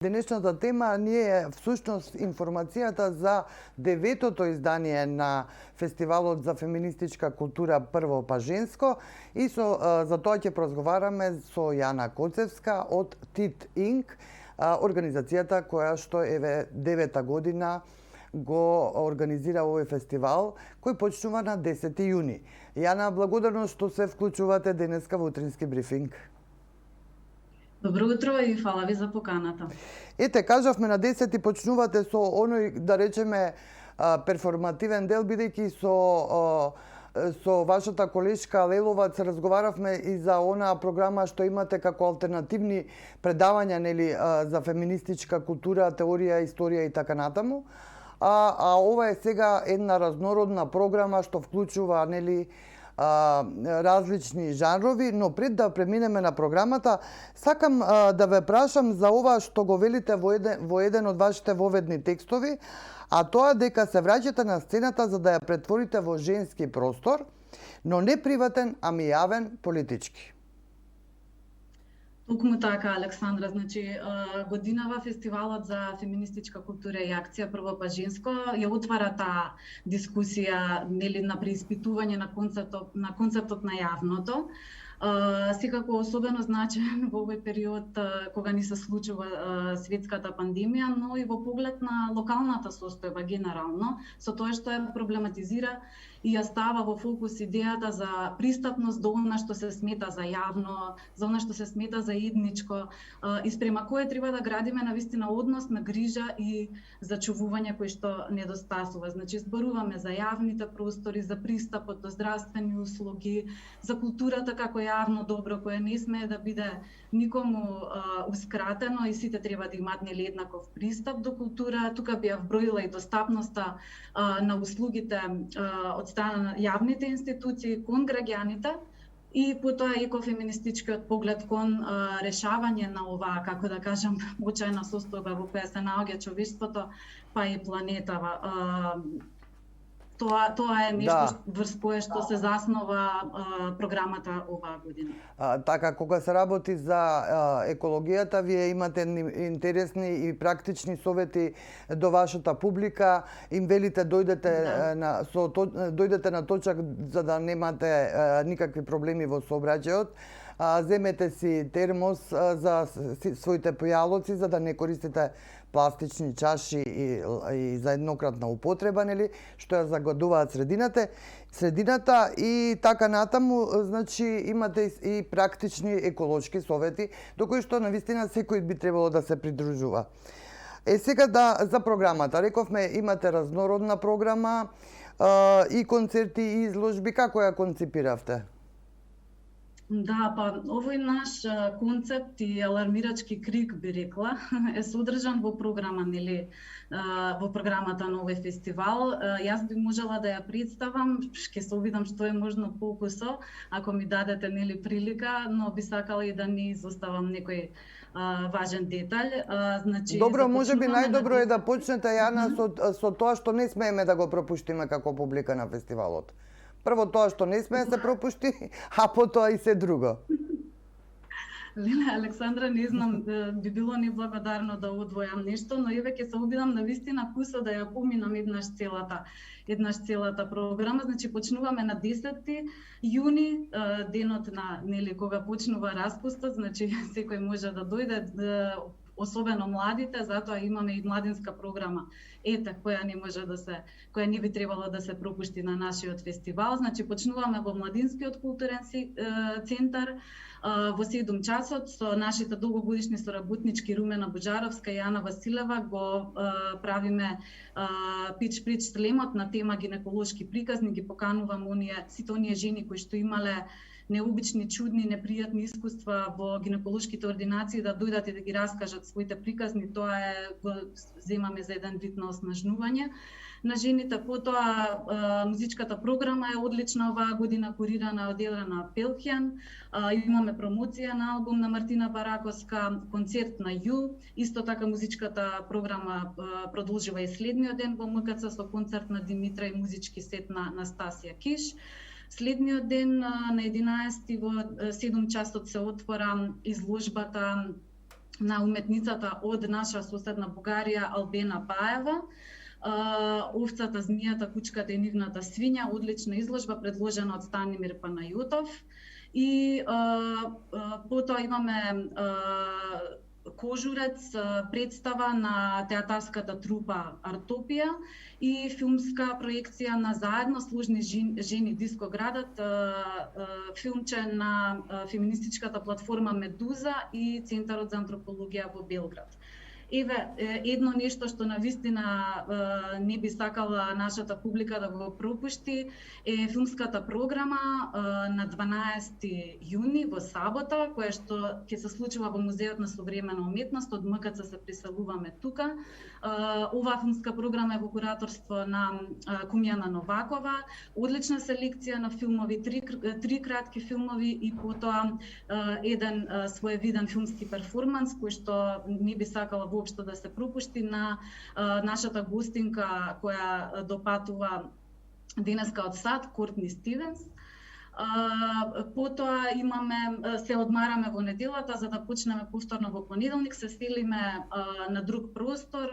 Денешната тема ние е всушност информацијата за 9-тото издание на Фестивалот за феминистичка култура Прво па женско и за тоа ќе поразговараме со Јана Коцевска од ТИТ Инк, организацијата која што еве 9-та година го организира овој фестивал кој почнува на 10 јуни. Јана, благодарно што се вклучувате денеска во утрински брифинг. Добро утро и фала ви за поканата. Ете, кажавме на 10 почнувате со оној, да речеме, перформативен дел, бидејќи со вашата колешка Леловац разговаравме и за онаа програма што имате како алтернативни предавања, нели, за феминистичка култура, теорија, историја и така натаму. А ова е сега една разнородна програма што вклучува, нели, различни жанрови, но пред да преминеме на програмата, сакам да ве прашам за ова што го велите во еден од вашите воведни текстови, а тоа дека се враќате на сцената за да ја претворите во женски простор, но не приватен, ами јавен, политички. Токму така, Александра, значи годинава Фестивалот за феминистичка култура и акција Прво па женско ја отвара таа дискусија, нели, на преиспитување на концептот на јавното. Секако особено значаен во овој период кога ни се случува светската пандемија, но и во поглед на локалната состојба генерално, со тоа што ја проблематизира и ја става во фокус идејата за пристапност до она што се смета за јавно, за она што се смета за едничко, и спрема кое треба да градиме навистина однос на грижа и зачувување кој што недостасува. Значи зборуваме за јавните простори, за пристапот до здравствени услуги, за културата како јавно добро кое не смее да биде никому ускратено и сите треба да имаат, нели, еднаков пристап до култура. Тука би ја вброила и достапноста на услугите од страна на јавните институции кон граѓаните и потоа екофеминистичкиот поглед кон решавање на оваа, како да кажам, очајна состојба во која се наоѓа човештвото, па и планетава. Тоа е нешто врз кое што се заснова програмата оваа година. Така, кога се работи за екологијата, вие имате интересни и практични совети до вашата публика, им велите дојдете на точак за да немате никакви проблеми во сообраќајот. Земете си термос за своите појалоци за да не користите пластични чаши и за еднократна употреба, нели, што ја загадуваат средината и така натаму. Значи имате и практични еколошки совети до кои што навистина секој би требало да се придружува. Сега за програмата. Рековме, имате разнородна програма и концерти и изложби. Како ја концепиравте? Да, па овој наш концепт и алармирачки крик, би рекла, е содржан во програма, нели, во програмата на овој фестивал. Јас би можела да ја представам, ќе се обидам што е можно покусо, ако ми дадете, нели, прилика, но би сакала и да не изоставам некој важен детаљ. Значи, добро, можеби најдобро е да почнете, Јана, со тоа што не смееме да го пропуштиме како публика на фестивалот. Прво тоа што не смее се пропушти, а потоа и се друго. Леле, Александра, не знам, би било неблагодарно да одвојам нешто, но еве ќе се обидам навистина кусо да ја поминам еднаш целата програма. Значи почнуваме на 10 јуни, денот на, нели, кога почнува распустот, значи секој може да дојде, особено младите, затоа имаме и младинска програма, која не би требало да се пропушти на нашиот фестивал. Значи почнуваме во Младинскиот културен центар во 7 часот со нашите долгогодишни соработнички Румена Буџаровска и Ана Василева. Го правиме пич шлемот на тема гинеколошки приказни, ги поканувам сите оние жени кои што имале необични, чудни, непријатни искуства во гинеколошките ординации да дојдат и да ги раскажат своите приказни. Тоа го земаме за еден вид на оснажнување на жените. Потоа музичката програма е одлична оваа година, курирана од Елена Пелхјан. Имаме промоција на албум на Мартина Бараковска, концерт на Ю. Исто така музичката програма продолжува и следниот ден во МКЦ со концерт на Димитра и музички сет на Настасија Киш. Следниот ден на 11 во 7 часот се отвора изложбата на уметницата од наша соседна Бугарија Албена Баева. Овцата, змијата, кучката и нивната свиња, одлична изложба предложена од Станимир Панајотов. И потоа имаме Кожурец, представа на театарската трупа Артопија и филмска проекција на Заедно служни жени Дискоградот, филмче на феминистичката платформа Медуза и Центарот за антропологија во Белград. Еве, едно нешто што навистина не би сакала нашата публика да го пропушти е филмската програма на 12 јуни во сабота, која што ќе се случува во Музеот на современа уметност. Од МКЦ се приселуваме тука. Оваа филмска програма е во кураторство на Кумјана Новакова. Одлична селекција на филмови, три кратки филмови и потоа еден своевиден филмски перформанс кој што не би сакала воопшто да се пропушти на нашата гостинка која допатува денеска од САД, Кортни Стивенс. Потоа се одмараме во неделата за да почнеме повторно во понеделник, се селиме на друг простор,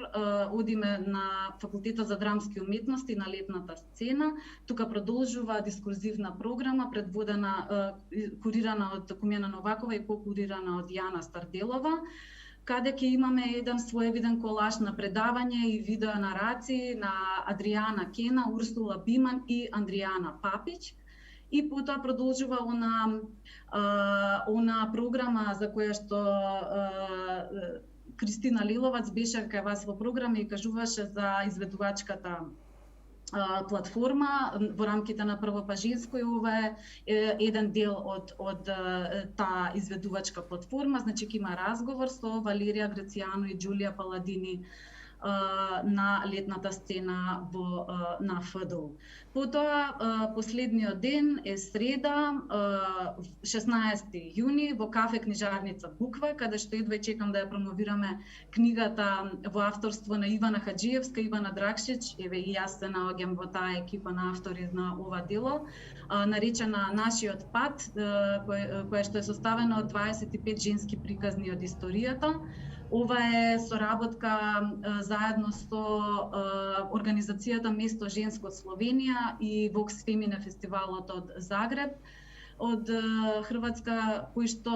одиме на Факултетот за драмски уметности на летната сцена. Тука продолжува дискурзивна програма предводена, курирана од Кумјана Новакова и покурирана од Јана Старделова, каде ќе имаме еден своевиден колаж на предавање и видеонарации на Адријана Кена, Урсула Биман и Андријана Папиќ. И потоа продолжува она програма за која што Кристина Лиловац беше кај вас во програма и кажуваше за изведувачката платформа во рамките на Прво па женско, и ова е еден дел од таа изведувачка платформа. Значи ќе има разговор со Валерија Грецијано и Џулија Паладини на летната сцена на ФДУ. Потоа последниот ден е среда, 16 јуни во кафе книжарница Буква, каде што едва чекам да ја промовираме книгата во авторство на Ивана Хаџиевска, Ивана Дракшич, еве и јас се наоѓам во таа екипа на автори на ова дело, наречена Нашиот пат, која што е составена од 25 женски приказни од историјата. Ова е соработка заедно со организацијата Место женско од Словенија и Vox Femina фестивалот од Загреб од Хрватска, кој што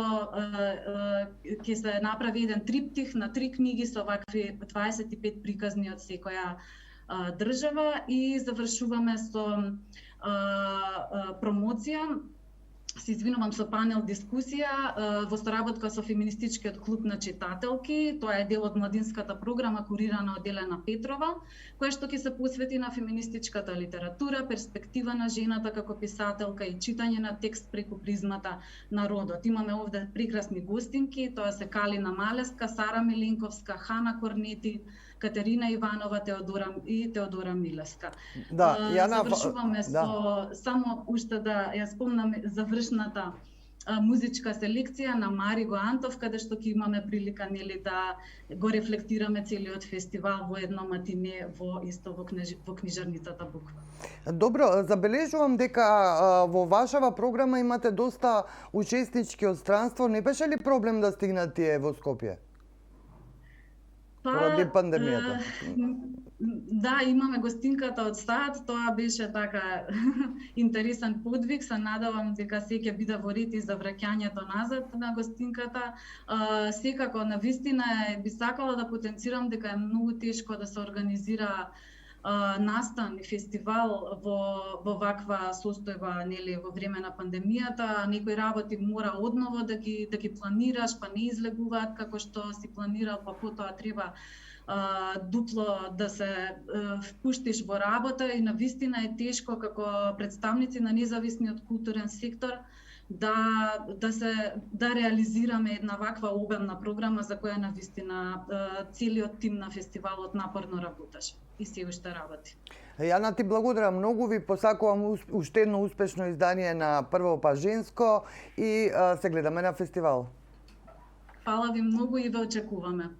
ќе се направи еден триптих на 3 книги со вакви 25 приказни од секоја држава. И завршуваме со промоција, се извинувам, со панел дискусија во соработка со Феминистичкиот клуб на читателки. Тоа е дел од младинската програма курирана од Елена Петрова, која што ќе се посвети на феминистичката литература, перспектива на жената како писателка и читање на текст преку призмата на родот. Имаме овде прекрасни гостинки, тоа се Калина Малеска, Сара Миленковска, Хана Корнети, Катерина Иванова, Теодора Милеска. Да, завршуваме со само уште да ја спомнам завршната музичка селекција на Мариго Антов, каде што ќе имаме прилика да го рефлектираме целиот фестивал во едно матине во книжарницата Буква. Добро, забележувам дека во вашава програма имате доста учеснички од странство. Не беше ли проблем да стигнат тие во Скопје? Поради пандемијата. Да, имаме гостинката од САД, тоа беше така интересен подвиг. Се надевам дека се ќе биде во ред и за враќањето назад на гостинката. Секако, навистина би сакала да потенцирам дека е многу тешко да се организира настан и фестивал во ваква состојба, нели, во време на пандемијата. Некои работи мора одново да ги планираш, па не излегуваат како што си планирал, па потоа треба дупло да се впуштиш во работа и навистина е тешко како представници на независниот културен сектор да реализираме една ваква обемна програма за која навистина целиот тим на фестивалот напорно работеше и се уште работи. Јана, ти благодарам многу, ви посакувам уште едно успешно издание на Прво па женско и се гледаме на фестивал. Фала ви многу и ве очекуваме.